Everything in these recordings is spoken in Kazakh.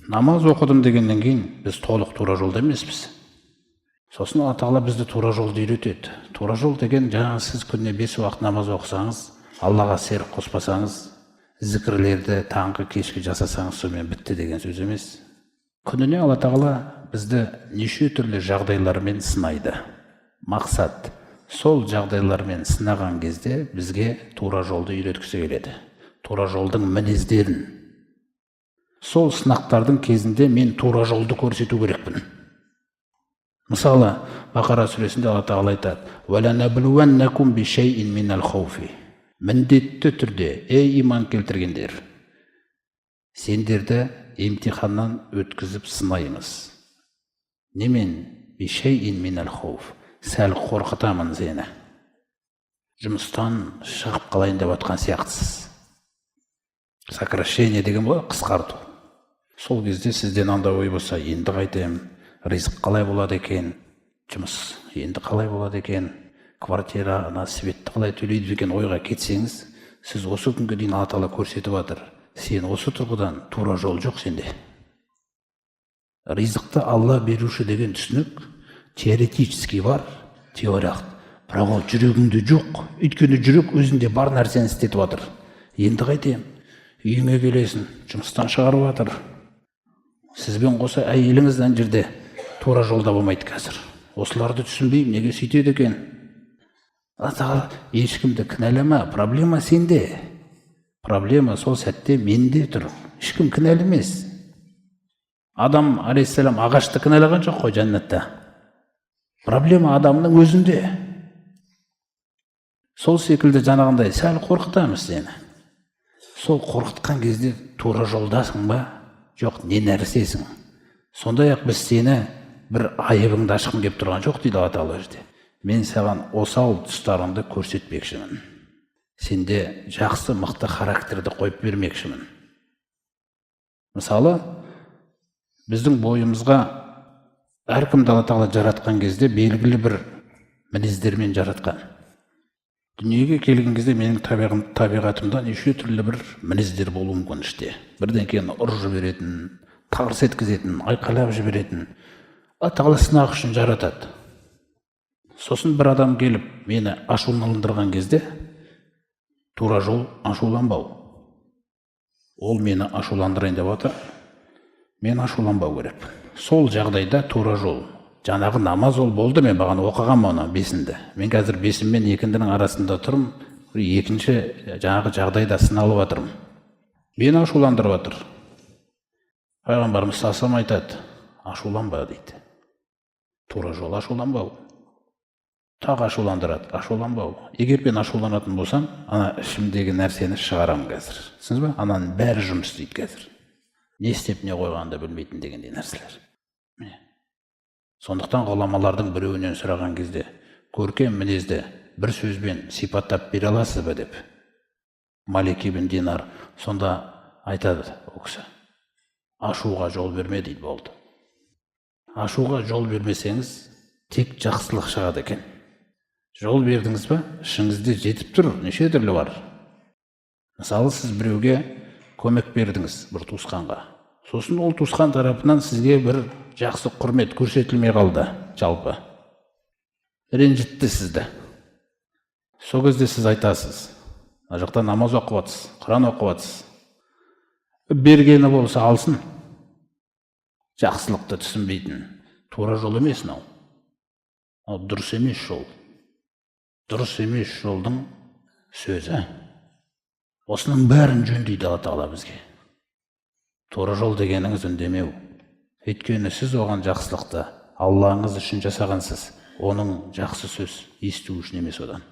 Намаз оқыдым дегеннен кейін біз толық тура жолда емеспіз. Сосын Алла Тағала бізді тура жолды үйретеді. Тура жол деген жаңағы сіз күніне 5 уақыт намаз оқысаңыз, Аллаға серік қоспасаңыз, зікірлерді таңғы кешкі жасасаңыз, сонымен бітті деген сөз емес. Күніне Алла Тағала бізді неше түрлі жағдайлармен сынайды. Мақсат сол жағдайлармен сынаған кезде бізге тура жолды үйреткісі келеді. Тура жолдың мінездерін. Сол сынақтардың кезінде мен тура жолды көрсету керекпін. Мысалы, Бақара сүресінде Алла Тағала айтады: "Валанаблуаннакум бишайин минал хауфи". Міндетті түрде, ей иман келтіргендер, сендерді емтиханнан өткізіп сынаймыз. Немен? Бишайин минал хауф. Сәл қорқытамын сені. Жұмыстан шығып қалайын деп жатқан сияқтысыз. Сокращение деген болады, қысқарту. Сол кезде сізден андай ой болса, енді қайтем, ризық қалай болады екен, жұмыс енді қалай болады екен, квартира, светті қалай төлейді екен ойға кетсеңіз, сіз осы күнге дейін Алла Тағала көрсетіп жатыр. Сен осы тұрғыдан тура жол жоқ сенде. Ризықты Алла беруші деген түсінік теоретически бар, теориялық. Бірақ ол жүрегіңде жоқ. Өйткені жүрек өзінде бар нәрсені істетіп жатыр. Енді қайтем, үйіңе келесің, жұмыстан шығарып жатыр. Сізбен қоса әйеліңізден жерде тура жолда болмайды қазір. Осыларды түсінбеймін, неге сөйтеді екен? Алла Тағала ешкімді кінәлама, проблема сенде. Проблема сол сәтте менде тұр. Ешкім кінәлі емес. Адам алейхиссалам ағашты кінәлаған жоқ қой жәннатта. Проблема адамның өзінде. Сол секілді жаңағындай сәл қорқытамыз сені. Сол қорқытқан кезде тура жолдасың ба? Жоқ, не нәрсесің? Сондай-ақ біз сені бір айыбыңды ашқым кеп тұрған жоқ дейді Алла Тағала жерде. Мен саған осал тұстарыңды көрсетпекшімін. Сенде жақсы мықты характерді қойып бермекшімін. Мысалы, біздің бойымызға әркімді Алла Тағала жаратқан кезде белгілі бір мінездермен жаратқан. Дүниеге келген кезде менің табиғатымда неше түрлі бір мінездер болуы мүмкін іште. Бірден кейін ұрып жіберетін, қарсы еткізетін, айқайлап жіберетін. Алла Тағала сынақ үшін жаратады. Сосын бір адам келіп мені ашуландырған кезде тура жол ашуланбау. Ол мені ашуландырайын деп отыр. Мен ашуланбау керек. Сол жағдайда тура жол. Жаңағы намаз ол болды, мен баған оқығам оны 5-ді. Мен қазір 5 мен 2-дің арасында тұрмын. Екінші жаңағы жағдайда сыналып жатырмын. Мені ашуландырып жатыр. Пайғамбарымыз салам айтады: ашуланба дейді. Тура жол ашуланбау. Тағы ашуландырады, ашуланбау. Егер мен ашуланатын болсам, ана ішімдегі нәрсені шығарам қазір. Түсінсіз бе? Ананың бәрі жұмыс істейді қазір. Не істеп не қойғанды білмейтін дегендей нәрселер. Сондықтан ғұламалардың біреуінен сұраған кезде, көркем мінезді бір сөзбен сипаттап бере аласыз ба деп. Малик ибн Динар сонда айтады ол кісі: ашуға жол берме дейді, болды. Ашуға жол бермесеңіз, тек жақсылық шығады екен. Жол бердіңіз ба? Ішіңізде жетіп тұр, неше түрлі бар. Мысалы, сіз біреуге көмек бердіңіз, бір туысқанға. Сосын ол туысқан тарапынан сізге бір жақсы құрмет көрсетілмей қалды, жалпы. Ренжітті сізді. Сол кезде сіз айтасыз: мына жақта намаз оқып жатсыз, Құран оқып жатсыз. Бергені болса алсын. Жақсылықты түсінбейтін. Тура жол емес мынау. Ол дұрыс емес жол. Дұрыс емес жолдың сөзі. Осының бәрін жөндейді Алла Тағала бізге. Тура жол дегеніңіз үндемеу. Өйткені сіз оған жақсылықты Аллаңыз үшін жасағансыз. Оның жақсы сөз есту үшін емес одан.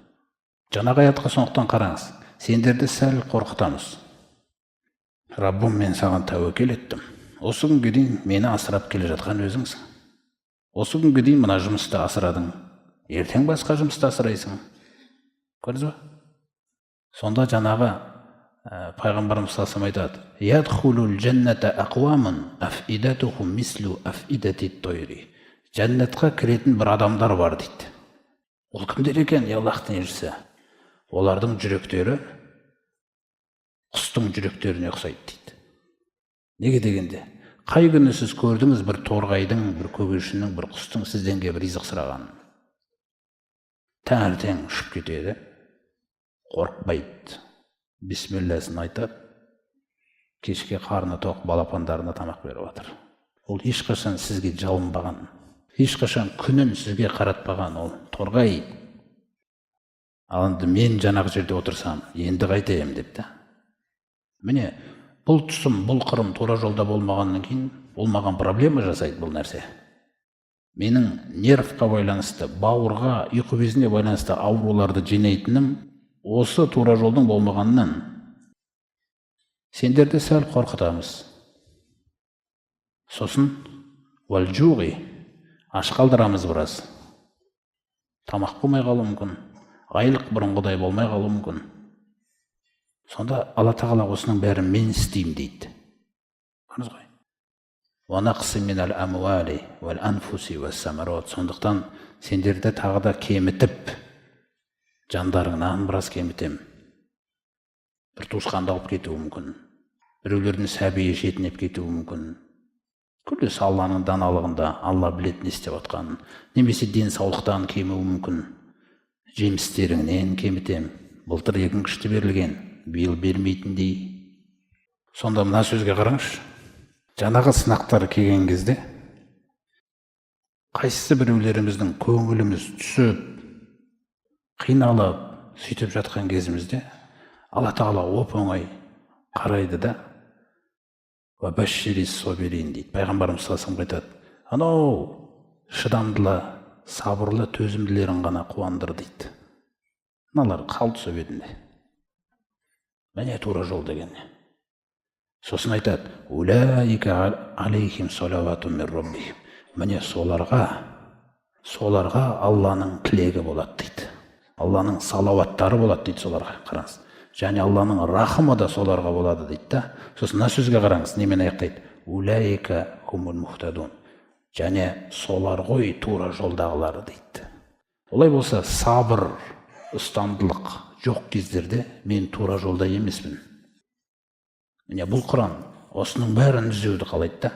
Жаңағы аятқа сондықтан қараңыз. Сендерді сәл қорқытамыз. Раббым, мен саған тәуекел еттім. Осы күнге дейін мені асырап келе жатқан өзіңсің. Осы күнге дейін мына жұмысты асырадың. Ертең басқа жұмысты асырайсың. Көрдіңіз бе? Сонда жаңағы Пайғамбарымыз салам айтады: "Ядхулул джанната ақуамун афидатухум мислу афидатит тойри". Жәннатқа кіретін бір адамдар бар дейді. Ол кімдер екен? Аллахтың елшісі. Олардың жүректері құстың жүректеріне ұқсайды дейді. Неге дегенде, Қай күні сіз көрдіңіз бір торғайдың, бір көгершіннің, бір құстың сізден келіп ризық сұрағанын? Таңертең ұшып кетеді, қорықпайды, бисмилласын айтады, кешке қарны тоқ балапандарына тамақ беріп жатыр. Ол ешқашан сізге жалынбаған, ешқашан күнін сізге қаратпаған ол торғай. Ал енді мен жаңағы жерде отырсам, енді қайтайым депті. Міне, бұл тұсым, бұл қырым тура жолда болмағаннан кейін, ол маған проблема жасайды бұл нәрсе. Менің нервқа байланысты, бауырға, ұйқы безіне байланысты ауруларды жинайтыным осы тура жолдың болмағаннан. Сендерді сәл қорқытамыз. Сосын уәл-жуғи, аш қалдырамыз біраз. Тамақ болмай қалуы мүмкін, айлық бұрынғыдай болмай қалуы мүмкін. Сонда Алла тағала осының бәрін мен істеймін дейді. Көрдіңіз ғой? وَنَقْصٍ مِنَ الْأَمْوَالِ وَالْأَنْفُسِ وَالثَّمَرَاتِ. Сондықтан сендерді тағы да кемітіп, жандарыңнан біраз кемітем. Бір туысқанды алып кетуі мүмкін. Біреулердің сәбиі жетінеп кетуі мүмкін. Күллесі Алланың даналығында, Алла білетін істеп отқанын, немесе денсаулықтан кемуі мүмкін. Жемістеріңнен кемітем. Былтыр 2 күшті берілген, биыл бермейтіндей. Сонда мына сөзге қараңызшы. Жаңағы сынақтар келген кезде қайсысы біреулеріміздің көңіліміз түсіп, қиналып, сөйтіп жатқан кезімізде Алла тағала оп-оңай қарайды да «Ва башшири собирин» дейді. Пайғамбарымыз саллаллаху алейхи айтады: анау шыдамдылы, сабырлы, төзімділерін ғана қуандыр дейді. Мыналар қалды сол бетінде. Міне тура жол деген. Сосын айтады: «Улаика алейхим салаватун мир раббихим». Міне соларға Алланың тілегі болады дейді. Алланың салауаттары болады дейді соларға. Қараңыз. Және Алланың рахымы да соларға болады дейді да. Сосын мына сөзге қараңыз, немен аяқтайды? «Улаика хумул мухтадун». Және солар ғой тура жолдағылары дейді. Олай болса, сабыр, ұстамдылық жоқ кездерде мен тура жолда емеспін. Міне бұл Құран осының бәрін түзеуді қалайды да.